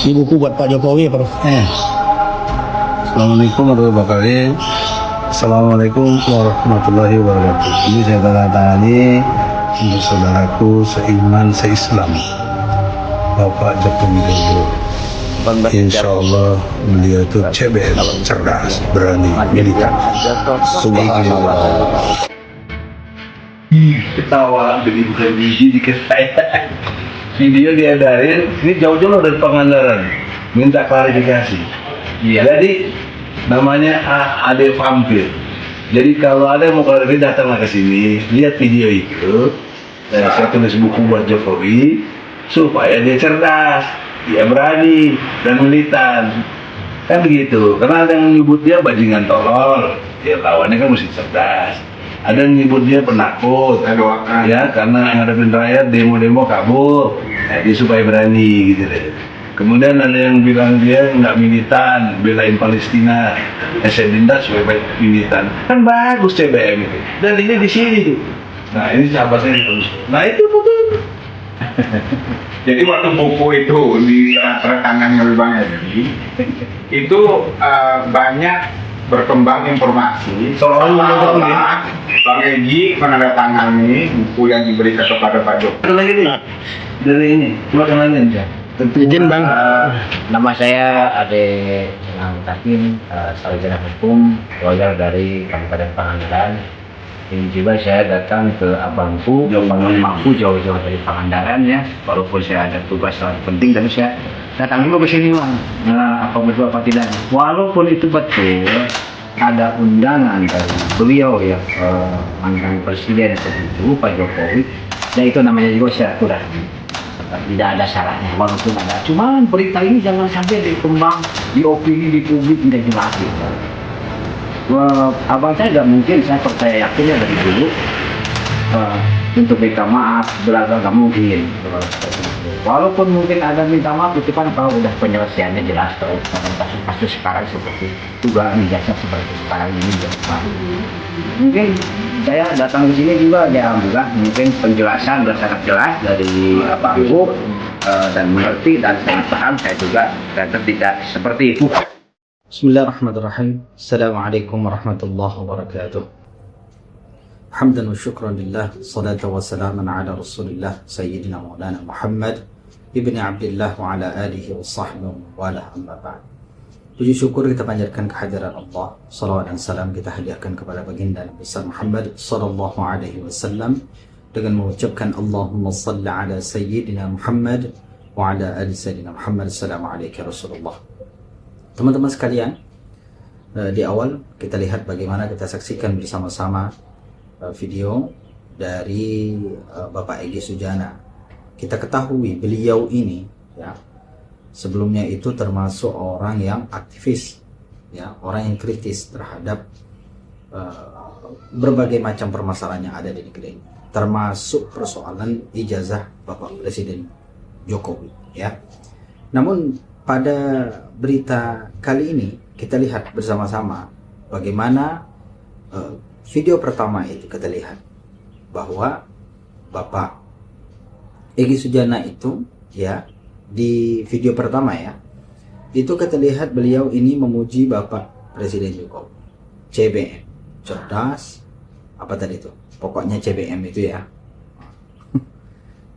Ini buku buat Pak Jokowi, Prof. Assalamualaikum warahmatullahi wabarakatuh. Assalamualaikum warahmatullahi wabarakatuh. Ini saya tanda tangani untuk saudaraku seiman seislam, Bapak Joko Widodo. Insya Allah beliau itu CBM, cerdas, berani, militan. Subhanallah. Ketawa jadi bukan biji dikit saya. Video diadain, ini jauh-jauh dari Pangandaran, minta klarifikasi. Jadi namanya Ade Vampir. Jadi kalau ada yang mau klarifikasi datanglah ke sini, lihat video itu. Saya tulis buku buat Jokowi supaya dia cerdas, dia berani dan militan. Kan begitu. Karena ada yang nyebut dia bajingan tolol, dia lawannya kan mesti cerdas. Ada yang nyebut dia penakut, ya karena ngadepin rakyat demo-demo kabur, dia supaya berani gitu deh. Kemudian ada yang bilang dia nggak militan, belain Palestina, saya dinda supaya militan. Kan bagus CBM itu. Dan ini di sini tuh. Nah ini sahabat saya terus. Nah itu betul. Jadi waktu buku itu di tangan oleh Bang Edi, itu banyak berkembang informasi seolah-olah Bang Edi menandatangani buku yang diberikan kepada Pak Jokowi. Ada lagi nih dari ini, coba kenalin ya. Izin, Bang. Nama saya Ade Takim, sarjana hukum, lawyer dari Kabupaten Pangandaran. Ini juga saya datang ke abangku, mamaku jauh-jauh dari Pangandaran ya. Walaupun saya ada tugas sangat penting, tapi saya datang dulu ke sini, Bang. Nah, apa betul apa tidak? Walaupun itu betul, ada undangan dari beliau ya, mantan presiden itu Pak Jokowi. Dan itu namanya juga silaturahmi. Tidak ada salahnya, walaupun ada. Cuman berita ini jangan sampai dikembang, di opini, di publik tidak jelas gitu. Abang saya nggak mungkin, saya percaya yakinnya dari dulu untuk minta maaf belakang nggak mungkin. Walaupun mungkin ada minta maaf itu kan kalau udah penyelesaiannya jelas, kalau kasus sekarang seperti dugaan jasa seperti sekarang ini mungkin saya datang ke sini juga ya alhamdulillah mungkin penjelasan sudah sangat jelas dari abangku dan mengerti dan saya paham, saya juga ternyata tidak seperti itu. Bismillahirrahmanirrahim. Assalamualaikum warahmatullahi wabarakatuh. Hamdan wa syukran lillah, salatu wa salaman ala rasulillah Sayyidina Maulana Muhammad ibni Abdullah wa ala alihi wa sahbihi wa ala amma ba'd. Puji syukur kita panjatkan kehadiran Allah, salawat dan salam kita hadiahkan kepada baginda Nabi besar Muhammad sallallahu alaihi wasallam dengan mengucapkan Allahumma salli ala Sayyidina Muhammad wa ala ali Sayyidina Muhammad. Assalamualaikum Rasulullah. Teman-teman sekalian, di awal kita lihat bagaimana kita saksikan bersama-sama video dari Bapak Egy Sujana. Kita ketahui beliau ini ya sebelumnya itu termasuk orang yang aktivis, ya orang yang kritis terhadap berbagai macam permasalahan yang ada di negeri ini, termasuk persoalan ijazah Bapak Presiden Jokowi. Ya, namun pada berita kali ini kita lihat bersama-sama bagaimana video pertama itu kita lihat bahwa Bapak Egy Sujana itu ya di video pertama ya itu kita lihat beliau ini memuji Bapak Presiden Jokowi. CBM, cerdas, apa tadi itu? Pokoknya CBM itu ya.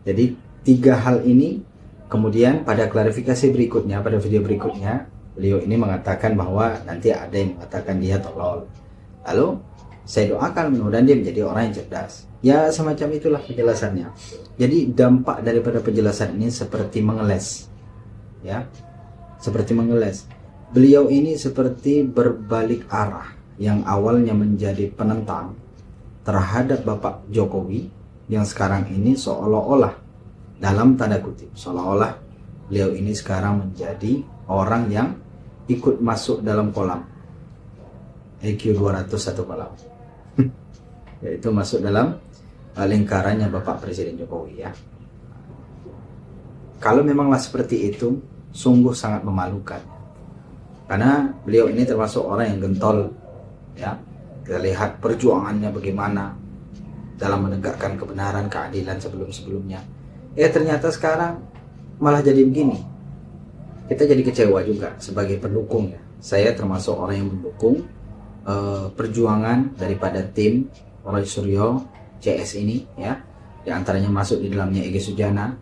Jadi tiga hal ini. Kemudian pada klarifikasi berikutnya, pada video berikutnya, beliau ini mengatakan bahwa nanti ada yang mengatakan dia tolol. Lalu saya doakan mudah-mudahan dia menjadi orang yang cerdas. Ya semacam itulah penjelasannya. Jadi dampak daripada penjelasan ini seperti mengeles. Ya, seperti mengeles. Beliau ini seperti berbalik arah yang awalnya menjadi penentang terhadap Bapak Jokowi yang sekarang ini seolah-olah dalam tanda kutip, seolah-olah beliau ini sekarang menjadi orang yang ikut masuk dalam kolam IQ 200 satu kolam yaitu masuk dalam lingkarannya Bapak Presiden Jokowi ya. Kalau memanglah seperti itu, sungguh sangat memalukan karena beliau ini termasuk orang yang gentol ya. Kita lihat perjuangannya bagaimana dalam menegakkan kebenaran, keadilan sebelum-sebelumnya. Ternyata sekarang malah jadi begini. kita jadi kecewa juga sebagai pendukung ya. Saya termasuk orang yang mendukung perjuangan daripada tim Roy Suryo CS ini ya. Di antaranya masuk di dalamnya Egy Sujana.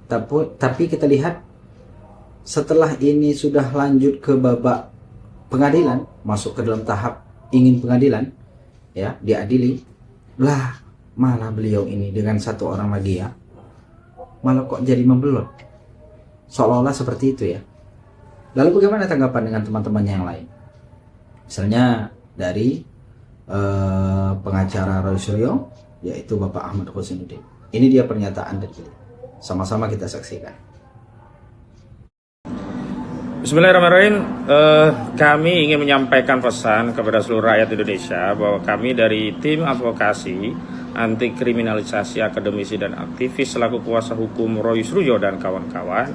Tapi kita lihat setelah ini sudah lanjut ke babak pengadilan, masuk ke dalam tahap ingin pengadilan ya, diadili lah, malah beliau ini dengan satu orang lagi ya, malah kok jadi membelot, seolah-olah seperti itu ya. Lalu bagaimana tanggapan dengan teman-temannya yang lain? Misalnya dari pengacara Roy Suryo, yaitu Bapak Ahmad Khosinuddin. Ini dia pernyataan dari beliau. Sama-sama kita saksikan. Bismillahirrahmanirrahim. Kami ingin menyampaikan pesan kepada seluruh rakyat Indonesia bahwa kami dari tim advokasi anti kriminalisasi akademisi dan aktivis selaku kuasa hukum Roy Suryo dan kawan-kawan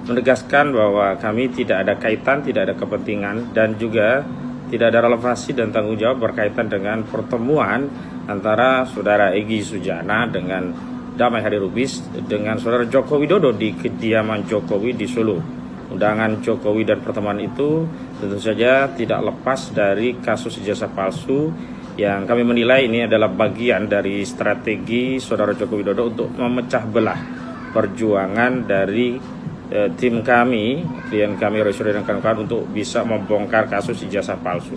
menegaskan bahwa kami tidak ada kaitan, tidak ada kepentingan, dan juga tidak ada relevansi dan tanggung jawab berkaitan dengan pertemuan antara saudara Egy Sujana dengan Damai Hari Lubis dengan saudara Joko Widodo di kediaman Jokowi di Solo. Undangan Jokowi dan pertemuan itu tentu saja tidak lepas dari kasus ijazah palsu yang kami menilai ini adalah bagian dari strategi saudara Joko Widodo untuk memecah belah perjuangan dari tim kami, klien kami Roy Suryo dan kawan-kawan untuk bisa membongkar kasus ijazah palsu.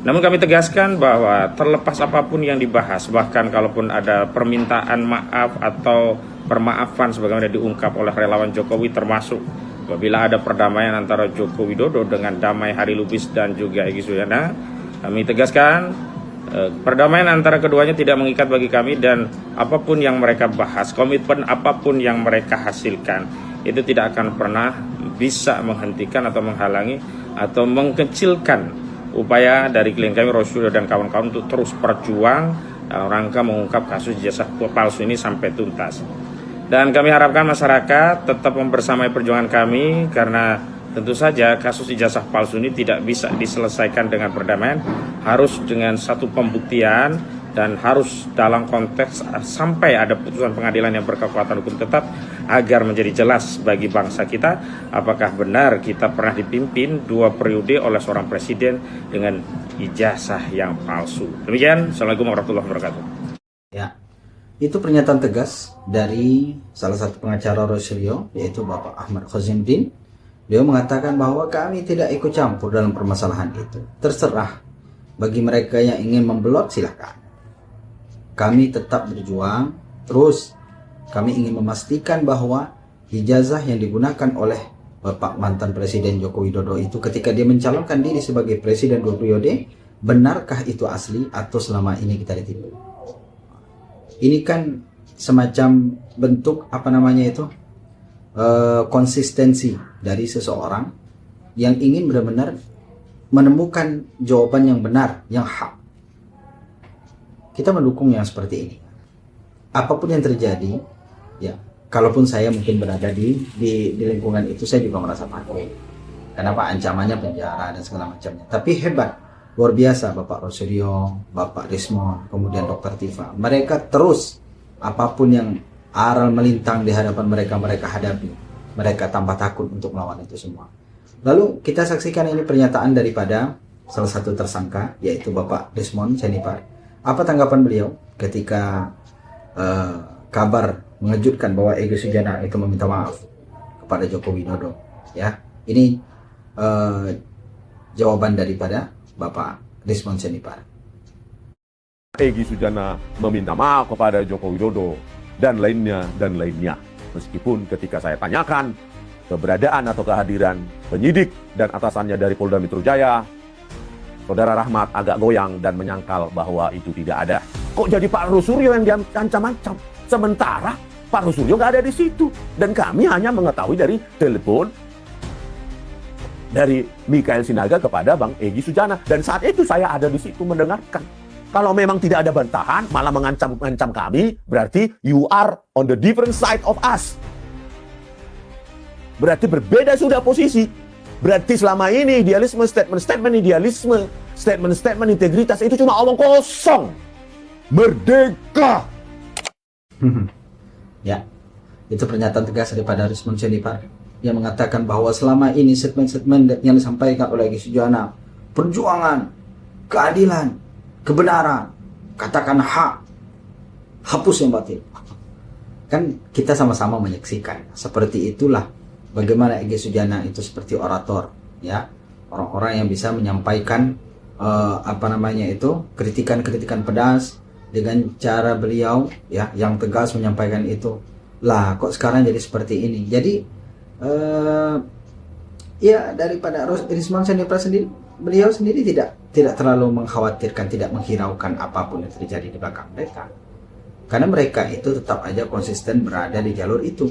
Namun kami tegaskan bahwa terlepas apapun yang dibahas, bahkan kalaupun ada permintaan maaf atau permaafan sebagaimana diungkap oleh relawan Jokowi, termasuk apabila ada perdamaian antara Joko Widodo dengan Damai Hari Lubis dan juga Egy Sujana, kami tegaskan perdamaian antara keduanya tidak mengikat bagi kami, dan apapun yang mereka bahas, komitmen apapun yang mereka hasilkan, itu tidak akan pernah bisa menghentikan atau menghalangi atau mengkecilkan upaya dari klien kami Roy Suryo dan kawan-kawan untuk terus berjuang dalam rangka mengungkap kasus ijazah palsu ini sampai tuntas. Dan kami harapkan masyarakat tetap membersamai perjuangan kami, karena tentu saja kasus ijazah palsu ini tidak bisa diselesaikan dengan perdamaian, harus dengan satu pembuktian dan harus dalam konteks sampai ada putusan pengadilan yang berkekuatan hukum tetap, agar menjadi jelas bagi bangsa kita apakah benar kita pernah dipimpin 2 periode oleh seorang presiden dengan ijazah yang palsu. Demikian, Assalamualaikum warahmatullahi wabarakatuh. Ya, itu pernyataan tegas dari salah satu pengacara Roy Suryo, yaitu Bapak Ahmad Khosinuddin. Dia mengatakan bahwa kami tidak ikut campur dalam permasalahan itu. Terserah, bagi mereka yang ingin membelot silahkan. Kami tetap berjuang terus. Kami ingin memastikan bahwa ijazah yang digunakan oleh Bapak mantan Presiden Joko Widodo itu ketika dia mencalonkan diri sebagai Presiden 2 periode, benarkah itu asli atau selama ini kita ditipu? Ini kan semacam bentuk konsistensi dari seseorang yang ingin benar-benar menemukan jawaban yang benar, yang hak. Kita mendukung yang seperti ini. Apapun yang terjadi, ya, kalaupun saya mungkin berada di lingkungan itu, saya juga merasa takut. Kenapa? Ancamannya penjara dan segala macamnya. Tapi hebat, luar biasa Bapak Roy Suryo, Bapak Desmond, kemudian Dr. Tifa. Mereka terus, apapun yang aral melintang di hadapan mereka, mereka hadapi. Mereka tanpa takut untuk melawan itu semua. Lalu kita saksikan ini pernyataan daripada salah satu tersangka, yaitu Bapak Desmond Senipar. Apa tanggapan beliau ketika kabar mengejutkan bahwa Egy Sujana itu meminta maaf kepada Joko Widodo? Ya, ini jawaban daripada Bapak Desmond Senipar. Egy Sujana meminta maaf kepada Joko Widodo dan lainnya. Meskipun ketika saya tanyakan keberadaan atau kehadiran penyidik dan atasannya dari Polda Metro Jaya, Saudara Rahmat agak goyang dan menyangkal bahwa itu tidak ada. Kok jadi Pak Roy Suryo yang diancam-ancam? Sementara Pak Roy Suryo nggak ada di situ. Dan kami hanya mengetahui dari telepon dari Mikael Sinaga kepada Bang Egy Sujana. Dan saat itu saya ada di situ mendengarkan. Kalau memang tidak ada bantahan, malah mengancam kami, berarti you are on the different side of us. Berarti berbeda sudah posisi. Berarti selama ini idealisme, statement-statement idealisme, statement-statement integritas itu cuma omong kosong. Merdeka. Ya, itu pernyataan tegas daripada Desmond Senipar. yang mengatakan bahwa selama ini statement-statement yang disampaikan oleh Egy Sujana, perjuangan, keadilan, kebenaran, katakan hak, hapus yang batil. Kan kita sama-sama menyaksikan. Seperti itulah bagaimana Egy Sujana itu seperti orator, ya, orang-orang yang bisa menyampaikan kritikan-kritikan pedas dengan cara beliau, ya, yang tegas menyampaikan itu. Lah, kok sekarang jadi seperti ini? Jadi ya, daripada Rizman Syahipra sendiri, beliau sendiri tidak terlalu mengkhawatirkan, tidak menghiraukan apapun yang terjadi di belakang mereka, karena mereka itu tetap aja konsisten berada di jalur itu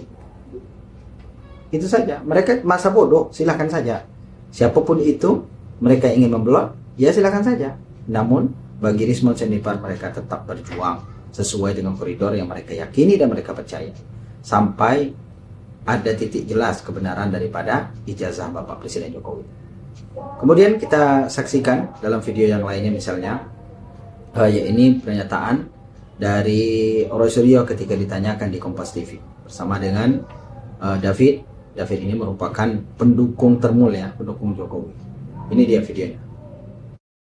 saja. Mereka masa bodoh, silahkan saja. Siapapun itu, mereka ingin memblok, ya silahkan saja. Namun bagi Rizman Syahipra, mereka tetap berjuang sesuai dengan koridor yang mereka yakini dan mereka percaya, sampai ada titik jelas kebenaran daripada ijazah Bapak Presiden Jokowi. Kemudian kita saksikan dalam video yang lainnya, misalnya ini pernyataan dari Roy Suryo ketika ditanyakan di Kompas TV bersama dengan David. David ini merupakan pendukung termulia, pendukung Jokowi. Ini dia videonya.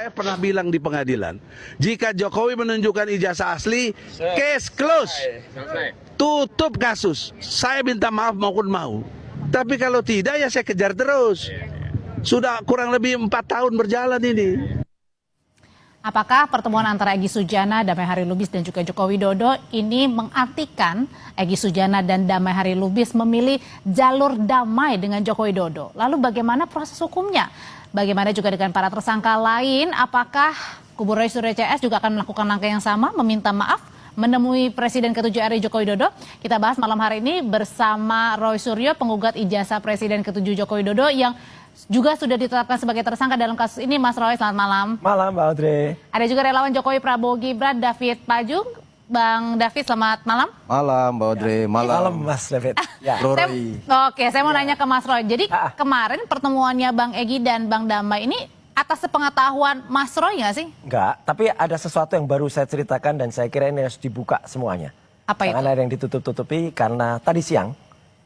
Saya pernah bilang di pengadilan, jika Jokowi menunjukkan ijazah asli, case close, tutup kasus. Saya minta maaf maupun mau. Tapi kalau tidak, ya saya kejar terus. Sudah kurang lebih 4 tahun berjalan ini. Apakah pertemuan antara Egy Sujana, Damai Hari Lubis dan juga Joko Widodo ini mengartikan Egy Sujana dan Damai Hari Lubis memilih jalur damai dengan Joko Widodo? Lalu bagaimana proses hukumnya? Bagaimana juga dengan para tersangka lain? Apakah kubu Roy Suryo CS juga akan melakukan langkah yang sama, meminta maaf, menemui Presiden ke-7 RI Joko Widodo? Kita bahas malam hari ini bersama Roy Suryo, penggugat ijazah Presiden ke-7 Joko Widodo yang juga sudah ditetapkan sebagai tersangka dalam kasus ini. Mas Roy, selamat malam. Malam, Mbak Audrey. Ada juga relawan Jokowi Prabowo Gibran, David Pajung. Bang David, selamat malam. Malam, Mbak Audrey. Malam, Mas David. Ya. Saya mau nanya ke Mas Roy. Jadi kemarin pertemuannya Bang Egy dan Bang Damai ini atas sepengetahuan Mas Roy nggak sih? Enggak, tapi ada sesuatu yang baru saya ceritakan dan saya kira ini harus dibuka semuanya. Apa itu? Jangan ada yang ditutup-tutupi, karena tadi siang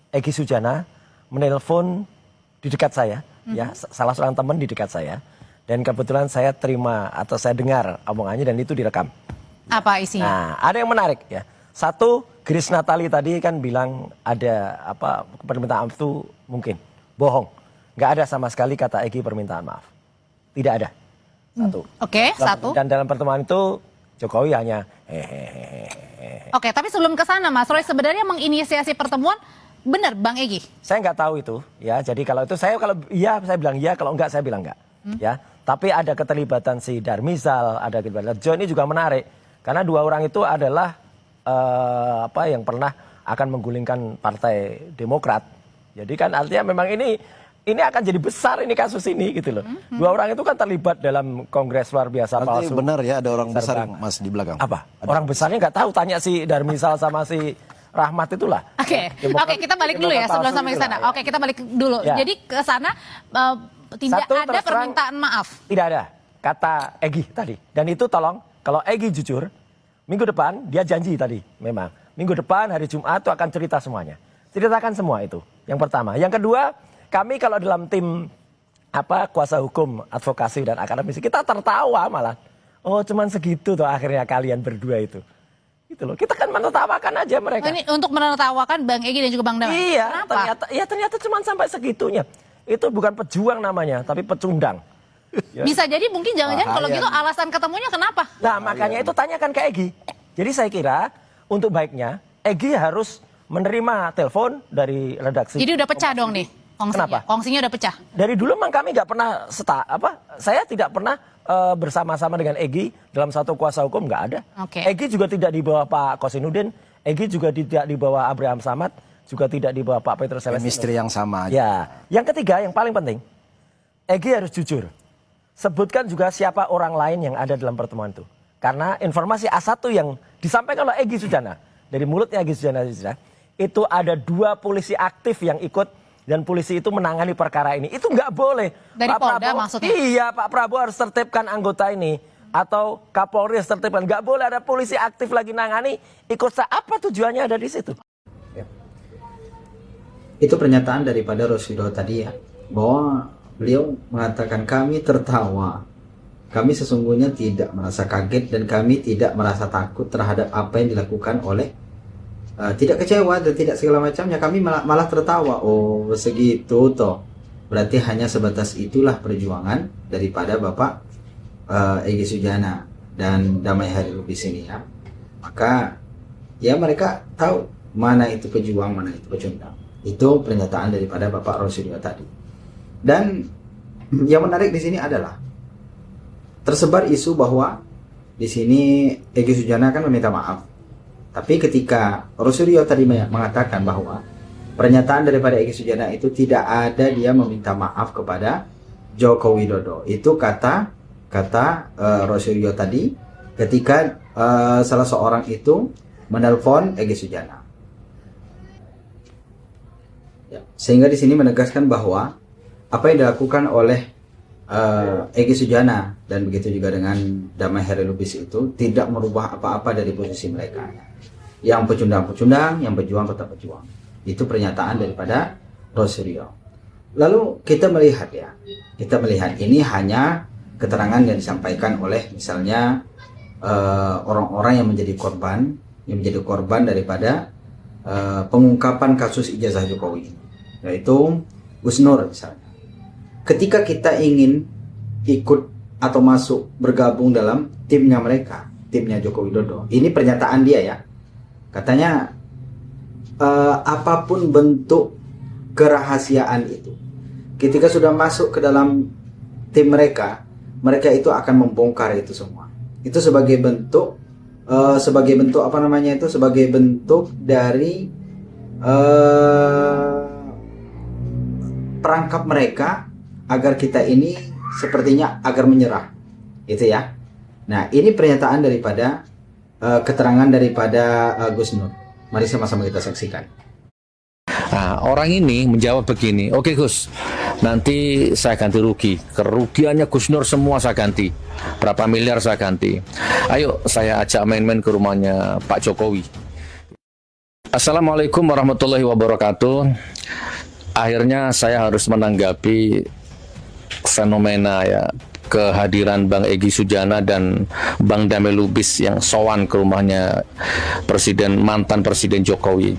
Egy Sujana menelpon di dekat saya. Ya, salah seorang teman di dekat saya, dan kebetulan saya terima atau saya dengar omongannya dan itu direkam. Apa isinya? Nah, ada yang menarik ya. Satu, Grace Natali tadi kan bilang ada permintaan maaf itu mungkin bohong. Nggak ada sama sekali kata Egy permintaan maaf. Tidak ada. Satu. Oke, satu. Dan dalam pertemuan itu Jokowi hanya Oke, tapi sebelum ke sana Mas Roy sebenarnya menginisiasi pertemuan. Benar, Bang Egy? Saya nggak tahu itu, ya. Jadi kalau itu saya bilang iya, kalau enggak saya bilang enggak, ya. Tapi ada keterlibatan si Darmizal, ada keterlibatan John, ini juga menarik, karena dua orang itu adalah yang pernah akan menggulingkan Partai Demokrat. Jadi kan artinya memang ini akan jadi besar ini kasus ini gitu loh. Dua orang itu kan terlibat dalam kongres luar biasa palsu. Benar ya, ada orang besar Mas di belakang. Apa? Orang besarnya nggak tahu, tanya si Darmizal sama si Rahmat itulah. Oke, kita balik dulu ya sebelum sampai ke sana. Oke, kita balik dulu. Ya. Jadi ke sana tidak ada permintaan maaf. Tidak ada, kata Egy tadi. Dan itu tolong, kalau Egy jujur, minggu depan dia janji tadi memang. Minggu depan hari Jumat itu akan cerita semuanya. Ceritakan semua itu. Yang pertama. Yang kedua, kami kalau dalam tim kuasa hukum, advokasi dan akademisi, kita tertawa malah. Oh, cuman segitu tuh akhirnya kalian berdua itu. Gitu loh. Kita kan menertawakan aja mereka. Ini untuk menertawakan Bang Egy dan juga Bang Damai. Iya, ternyata cuma sampai segitunya. Itu bukan pejuang namanya, tapi pecundang. Ya. Bisa jadi mungkin jangan-jangan kalau gitu alasan ketemunya kenapa? Nah, makanya itu tanyakan ke Egy. Jadi saya kira untuk baiknya Egy harus menerima telepon dari redaksi. Jadi udah pecah dong nih kongsinya. Kenapa? Kongsinya udah pecah. Dari dulu memang kami nggak pernah saya tidak pernah bersama-sama dengan Egy dalam satu kuasa hukum, nggak ada. Okay. Egy juga tidak di bawah Pak Kosinudin, Egy juga tidak di bawah Abraham Samad, juga tidak di bawah Pak Petrus Celestino. Chemistry yang sama aja. Ya, yang ketiga yang paling penting, Egy harus jujur. Sebutkan juga siapa orang lain yang ada dalam pertemuan itu. Karena informasi A1 yang disampaikan oleh Egy Sujana, dari mulutnya Egy Sujana, itu ada 2 polisi aktif yang ikut dan polisi itu menangani perkara ini. Itu nggak boleh. Dari Pak Polda Prabowo, maksudnya? Iya, Pak Prabowo harus tertibkan anggota ini. Atau Kapolri harus tertibkan. Nggak boleh ada polisi aktif lagi nangani. Ikut apa tujuannya ada di situ? Itu pernyataan daripada Rasulullah tadi ya, bahwa beliau mengatakan kami tertawa, kami sesungguhnya tidak merasa kaget dan kami tidak merasa takut terhadap apa yang dilakukan oleh tidak kecewa dan tidak segala macamnya, kami malah tertawa. Oh segitu toh, berarti hanya sebatas itulah perjuangan daripada Bapak Egy Sujana dan Damai Hari Lubis ini ya. Maka ya mereka tahu mana itu pejuang, mana itu pecundang. Itu pernyataan daripada Bapak Rasulullah tadi. Dan yang menarik di sini adalah tersebar isu bahwa di sini Egy Sujana kan meminta maaf. Tapi ketika Rasulullah tadi mengatakan bahwa pernyataan daripada Egy Sujana itu tidak ada dia meminta maaf kepada Joko Widodo. Itu kata Rasulullah tadi ketika salah seorang itu menelpon Egy Sujana. Ya, sehingga di sini menegaskan bahwa apa yang dilakukan oleh Egy Sujana dan begitu juga dengan Damai Hari Lubis itu tidak merubah apa-apa dari posisi mereka. Yang pecundang-pecundang, yang berjuang tetap berjuang. Itu pernyataan daripada Rasulullah. Lalu kita melihat ini hanya keterangan yang disampaikan oleh misalnya orang-orang yang menjadi korban daripada pengungkapan kasus ijazah Jokowi, yaitu Gus Nur misalnya. Ketika kita ingin ikut atau masuk bergabung dalam timnya mereka, timnya Joko Widodo, ini pernyataan dia ya, katanya apapun bentuk kerahasiaan itu, ketika sudah masuk ke dalam tim mereka itu akan membongkar itu semua. Itu sebagai bentuk apa namanya itu, sebagai bentuk dari perangkap mereka agar kita ini sepertinya agar menyerah, itu ya. Nah ini pernyataan daripada keterangan daripada Gus Nur. Mari sama-sama kita saksikan. Nah, orang ini menjawab begini, oke Gus, nanti saya ganti rugi. Kerugiannya Gus Nur semua saya ganti. Berapa miliar saya ganti. Ayo saya ajak main-main ke rumahnya Pak Jokowi. Assalamualaikum warahmatullahi wabarakatuh. Akhirnya saya harus menanggapi fenomena ya, kehadiran Bang Egy Sujana dan Bang Damai Lubis yang sowan ke rumahnya mantan Presiden Jokowi.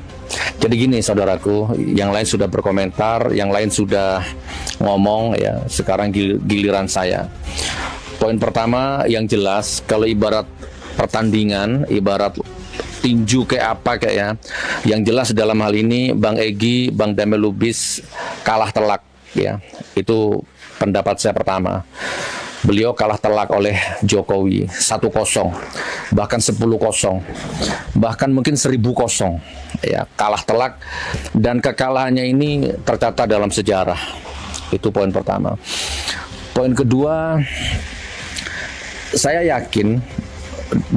Jadi gini saudaraku, yang lain sudah berkomentar, yang lain sudah ngomong ya, sekarang giliran saya. Poin pertama yang jelas, kalau ibarat pertandingan, ibarat tinju kayak apa kayak ya, yang jelas dalam hal ini Bang Egy, Bang Damai Lubis kalah telak ya. Itu pendapat saya pertama. Beliau kalah telak oleh Jokowi 1-0, bahkan 10-0, bahkan mungkin 1000-0 ya, kalah telak, dan kekalahannya ini tercatat dalam sejarah. Itu poin pertama. Poin kedua, saya yakin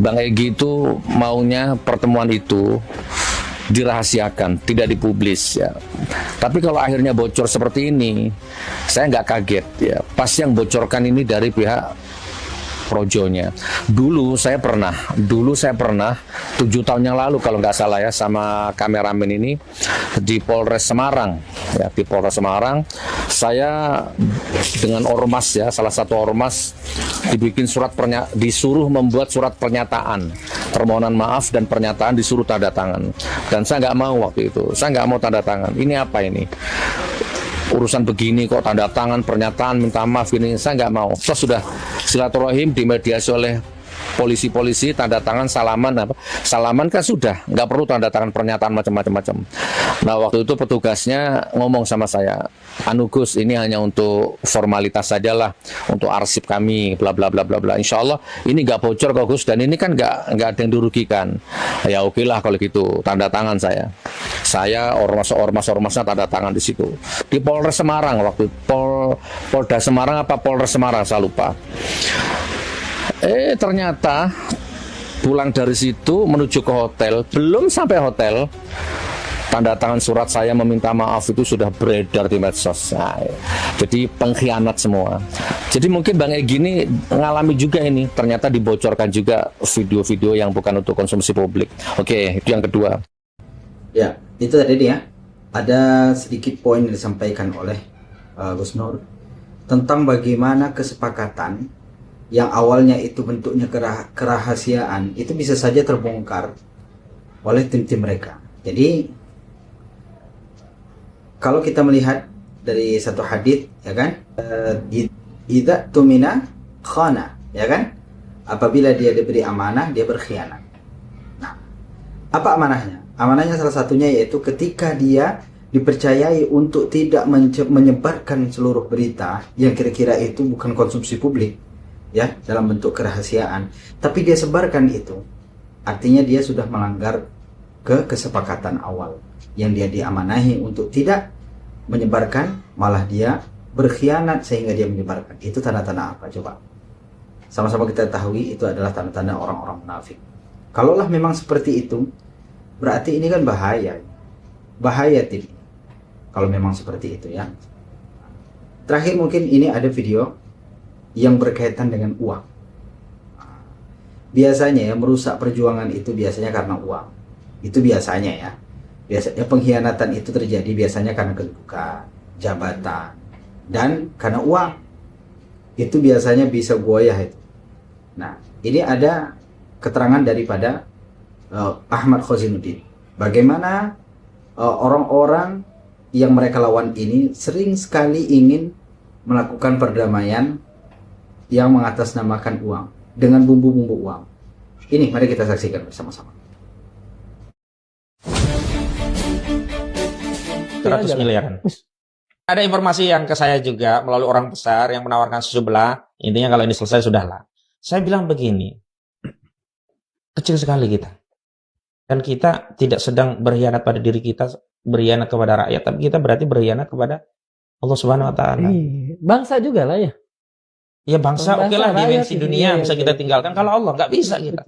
Bang Egy itu maunya pertemuan itu dirahasiakan, tidak dipublis ya. Tapi kalau akhirnya bocor seperti ini, saya nggak kaget ya. Pasti yang bocorkan ini dari pihak projonya. Dulu saya pernah 7 tahun yang lalu kalau nggak salah ya, sama kameramen ini di Polres Semarang ya, di Polres Semarang saya dengan ormas ya, salah satu ormas disuruh membuat surat pernyataan permohonan maaf dan pernyataan, disuruh tanda tangan, dan saya nggak mau waktu itu, saya nggak mau tanda tangan. Ini apa ini? Urusan begini kok tanda tangan pernyataan minta maaf ini, saya nggak mau. Terus sudah silaturahim dimediasi oleh polisi-polisi, tanda tangan, salaman kan sudah, nggak perlu tanda tangan pernyataan macam-macam. Nah waktu itu petugasnya ngomong sama saya, anu Gus, ini hanya untuk formalitas saja lah, untuk arsip kami, bla bla bla bla bla. Insya Allah ini nggak bocor kok Gus, dan ini kan nggak ada yang dirugikan. Ya oke lah kalau gitu, tanda tangan saya ormasnya tanda tangan di situ di Polres Semarang waktu Polda Semarang apa Polres Semarang saya lupa. Ternyata pulang dari situ menuju ke hotel, belum sampai hotel, tanda tangan surat saya meminta maaf itu sudah beredar di medsos. Nah, jadi pengkhianat semua. Jadi mungkin Bang Egy ini ngalami juga ini, ternyata dibocorkan juga video-video yang bukan untuk konsumsi publik. Oke, itu yang kedua. Ya, itu tadi ya. ada sedikit poin yang disampaikan oleh Gus Nur tentang bagaimana kesepakatan yang awalnya itu bentuknya kerahasiaan itu bisa saja terbongkar oleh tim-tim mereka. Jadi kalau kita melihat dari satu hadis, ya kan, idza tumina khana, ya kan, apabila dia diberi amanah dia berkhianat. Nah, apa amanahnya? Amanahnya salah satunya yaitu ketika dia dipercayai untuk tidak menyebarkan seluruh berita yang kira-kira itu bukan konsumsi publik, ya, dalam bentuk kerahasiaan, tapi dia sebarkan itu, artinya dia sudah melanggar kesepakatan awal yang dia diamanahi untuk tidak menyebarkan, malah dia berkhianat sehingga dia menyebarkan. Itu tanda-tanda apa coba? Sama-sama kita ketahui itu adalah tanda-tanda orang-orang munafik. Kalaulah memang seperti itu, berarti ini kan bahaya tim. Kalau memang seperti itu, ya. Terakhir mungkin ini ada video yang berkaitan dengan uang. Biasanya ya merusak perjuangan itu biasanya karena uang. Itu biasanya ya. Biasanya pengkhianatan itu terjadi biasanya karena kedudukan, jabatan, dan karena uang. Itu biasanya bisa goyah itu. Nah, ini ada keterangan daripada Ahmad Khozinuddin. Bagaimana orang-orang yang mereka lawan ini sering sekali ingin melakukan perdamaian yang mengatasnamakan uang dengan bumbu-bumbu uang. Ini mari kita saksikan bersama-sama. 100 miliar. Ada informasi yang ke saya juga melalui orang besar yang menawarkan susu belah. Intinya kalau ini selesai sudahlah. Saya bilang begini, kecil sekali kita. Dan kita tidak sedang berkhianat pada diri kita, berkhianat kepada rakyat, tapi kita berarti berkhianat kepada Allah Subhanahu wa taala. Bangsa juga lah ya. Ya bangsa oke lah, dimensi dunia bisa kita tinggalkan, kalau Allah nggak bisa kita.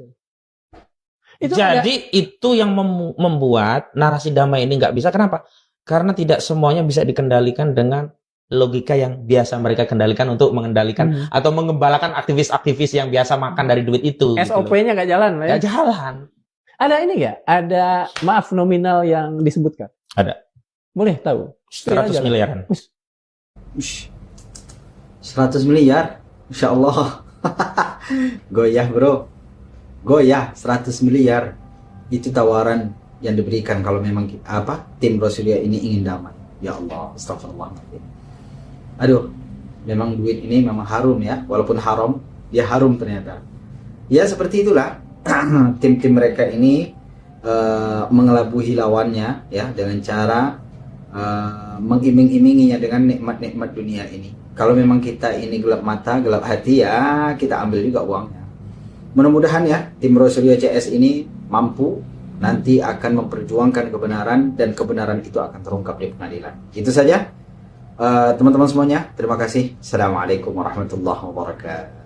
Jadi itu yang membuat narasi damai ini nggak bisa. Kenapa? Karena tidak semuanya bisa dikendalikan dengan logika yang biasa mereka kendalikan untuk mengendalikan atau mengembalakan aktivis-aktivis yang biasa makan dari duit itu. SOP-nya nggak jalan lah ya. Nggak jalan. Ada ini nggak? Ada maaf nominal yang disebutkan? Ada. Boleh tahu? 100 miliaran. 100 miliar? Insya Allah. Goyah bro. Goyah 100 miliar. Itu tawaran yang diberikan kalau memang tim Rasulullah ini ingin damai. Ya Allah, astagfirullahaladzim. Aduh, memang duit ini memang harum ya. Walaupun haram, dia harum ternyata. Ya seperti itulah. Tim-tim mereka ini mengelabui lawannya ya dengan cara mengiming-iminginya dengan nikmat-nikmat dunia ini. Kalau memang kita ini gelap mata, gelap hati, ya kita ambil juga uangnya. Mudah-mudahan ya tim Rasulullah CS ini mampu nanti akan memperjuangkan kebenaran dan kebenaran itu akan terungkap di pengadilan. Itu saja teman-teman semuanya. Terima kasih. Assalamualaikum warahmatullahi wabarakatuh.